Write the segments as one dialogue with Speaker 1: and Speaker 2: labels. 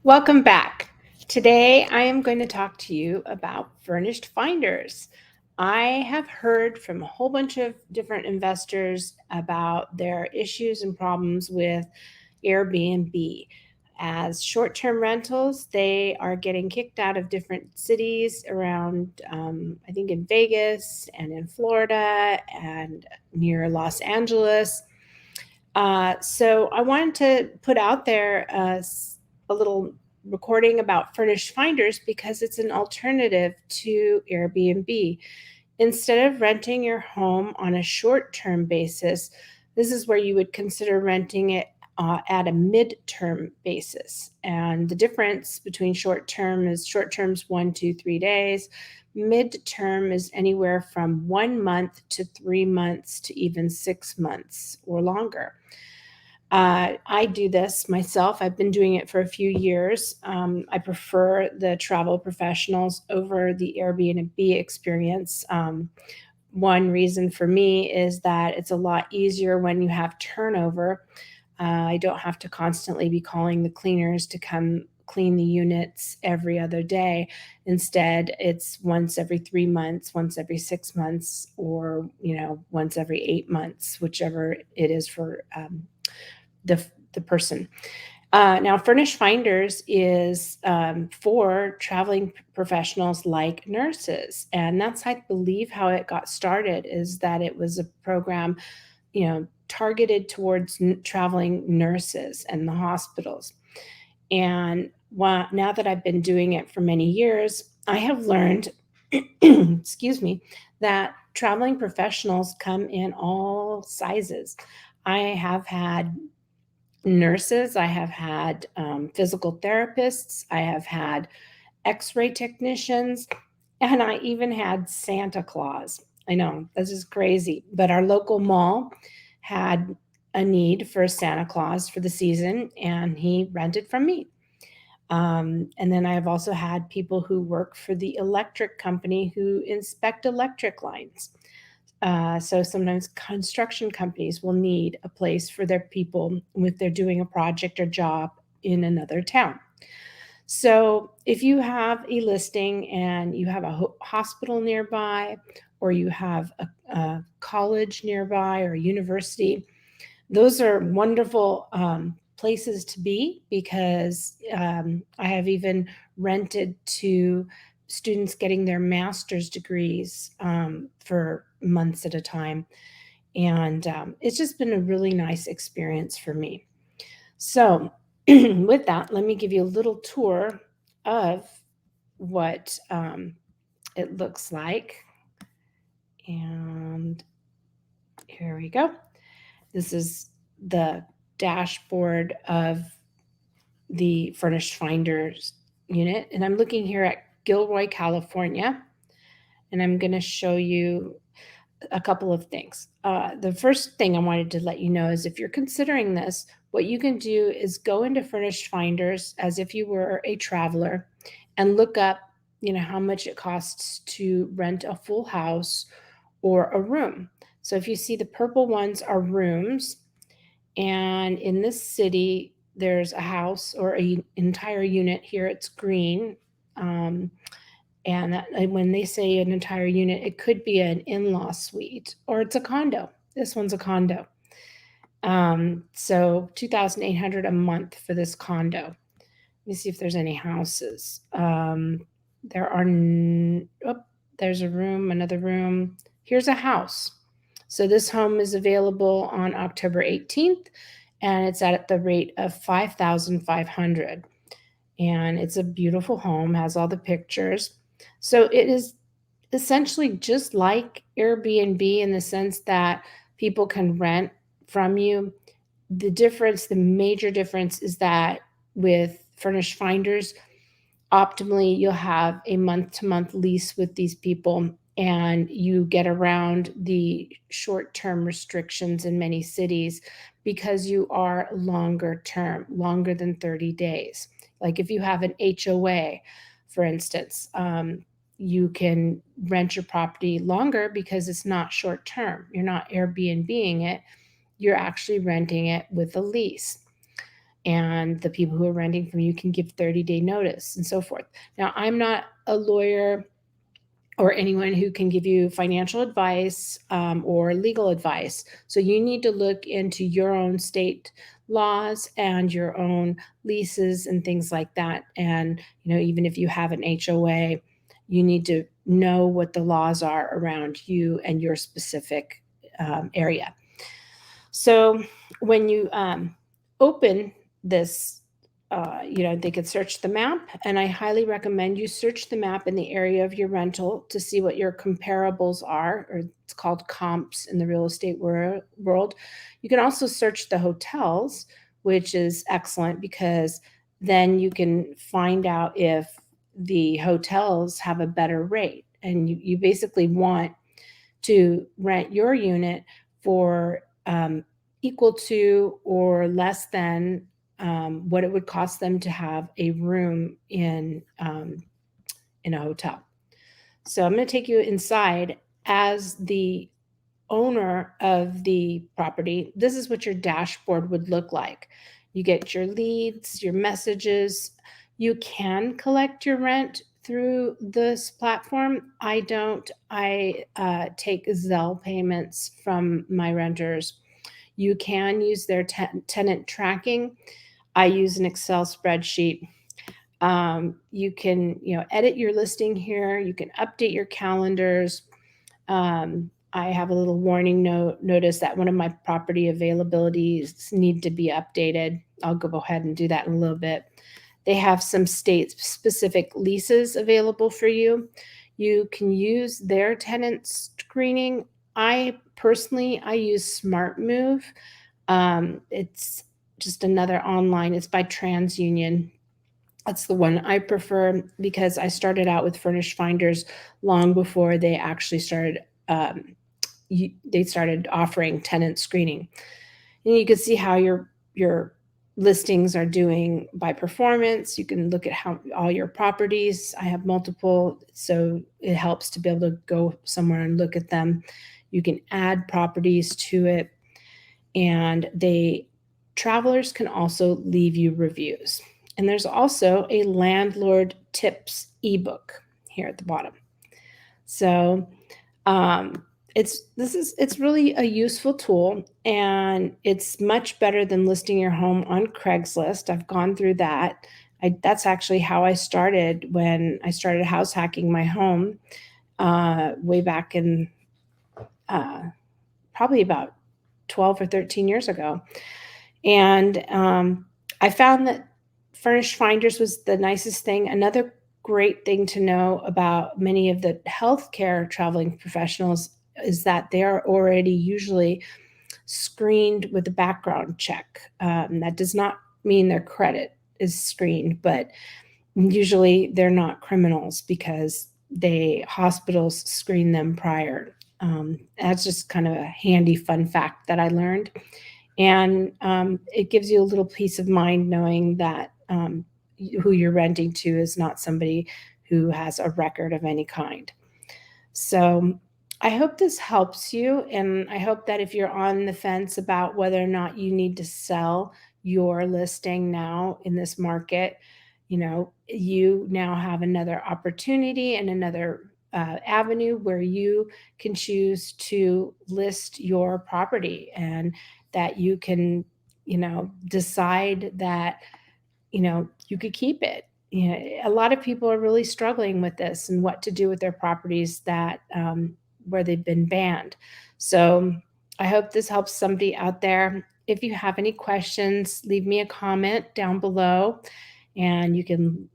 Speaker 1: Welcome back. Today I am going to talk to you about Furnished Finders. I have heard from a whole bunch of different investors about their issues and problems with Airbnb. As short term rentals, they are getting kicked out of different cities around, I think, in Vegas and in Florida and near Los Angeles. So I wanted to put out there a little recording about Furnished Finders because it's an alternative to Airbnb. Instead of renting your home on a short term basis, this is where you would consider renting it at a mid-term basis. And the difference between short term's 1, 2, 3 days. Mid-term is anywhere from 1 month to 3 months to even 6 months or longer. I do this myself. I've been doing it for a few years. I prefer the travel professionals over the Airbnb experience. One reason for me is that it's a lot easier when you have turnover. I don't have to constantly be calling the cleaners to come clean the units every other day. Instead, it's once every 3 months, once every 6 months, or once every 8 months, whichever it is for the person. Now, Furnished Finders is for traveling professionals like nurses, and that's, I believe, how it got started. Is that it was a program, targeted towards traveling nurses and the hospitals. And now that I've been doing it for many years, I have learned, excuse me, that traveling professionals come in all sizes. I have had nurses, I have had physical therapists, I have had x ray technicians, and I even had Santa Claus. I know this is crazy, but our local mall had a need for a Santa Claus for the season, and he rented from me. And then I have also had people who work for the electric company who inspect electric lines. So sometimes construction companies will need a place for their people if they're doing a project or job in another town. So if you have a listing and you have a hospital nearby, or you have a college nearby or a university, those are wonderful places to be because I have even rented to students getting their master's degrees for months at a time. And it's just been a really nice experience for me. So, with that, let me give you a little tour of what it looks like. And here we go. This is the dashboard of the Furnished Finders unit. And I'm looking here at Gilroy, California. And I'm going to show you a couple of things. The first thing I wanted to let you know is if you're considering this, what you can do is go into Furnished Finders as if you were a traveler and look up, how much it costs to rent a full house or a room. So if you see, the purple ones are rooms, and in this city, there's a house or an entire unit. Here it's green. And when they say an entire unit, it could be an in law suite or it's a condo. This one's a condo. So 2,800 a month for this condo. Let me see if there's any houses. There are, there's a room, another room. Here's a house. So this home is available on October 18th, and it's at the rate of 5,500. And it's a beautiful home, has all the pictures. So it is essentially just like Airbnb in the sense that people can rent from you. The major difference is that with Furnished Finders, optimally you'll have a month to month lease with these people, and you get around the short term restrictions in many cities because you are longer term, longer than 30 days. Like if you have an HOA, for instance, you can rent your property longer because it's not short term. You're not Airbnb-ing it, you're actually renting it with a lease. and the people who are renting from you can give 30-day notice and so forth. Now, I'm not a lawyer or anyone who can give you financial advice or legal advice. So you need to look into your own state laws and your own leases and things like that. And, even if you have an HOA, you need to know what the laws are around you and your specific area. So when you open this, they could search the map, and I highly recommend you search the map in the area of your rental to see what your comparables are, or it's called comps in the real estate world. You can also search the hotels, which is excellent because then you can find out if the hotels have a better rate. And you basically want to rent your unit for equal to or less than what it would cost them to have a room in a hotel. So I'm going to take you inside as the owner of the property. This is what your dashboard would look like. You get your leads, your messages. You can collect your rent through this platform. I don't. I take Zelle payments from my renters. You can use their tenant tracking. I use an Excel spreadsheet. You can, edit your listing here. You can update your calendars. I have a little warning notice that one of my property availabilities need to be updated. I'll go ahead and do that in a little bit. They have some state-specific leases available for you. You can use their tenant screening. I use SmartMove. It's just another online. It's by TransUnion. That's the one I prefer because I started out with Furnished Finders long before they actually started. They started offering tenant screening, and you can see how your listings are doing by performance. You can look at how all your properties. I have multiple, so it helps to be able to go somewhere and look at them. You can add properties to it, and travelers can also leave you reviews. And there's also a landlord tips ebook here at the bottom. So it's really a useful tool, and it's much better than listing your home on Craigslist. I've gone through that. That's actually how I started when I started house hacking my home way back in probably about 12 or 13 years ago. And I found that Furnished Finders was the nicest thing. Another great thing to know about many of the healthcare traveling professionals is that they are already usually screened with a background check. That does not mean their credit is screened, but usually they're not criminals because hospitals screen them prior. That's just kind of a handy fun fact that I learned. And it gives you a little peace of mind knowing that who you're renting to is not somebody who has a record of any kind. So I hope this helps you. And I hope that if you're on the fence about whether or not you need to sell your listing now in this market, you now have another opportunity and another avenue where you can choose to list your property, and that you can, decide that, you could keep it. A lot of people are really struggling with this and what to do with their properties that where they've been banned. So I hope this helps somebody out there. If you have any questions, leave me a comment down below, and you can,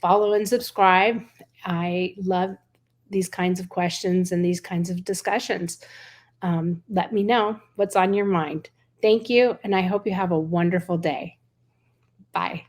Speaker 1: follow and subscribe. I love these kinds of questions and these kinds of discussions. Let me know what's on your mind. Thank you, and I hope you have a wonderful day. Bye.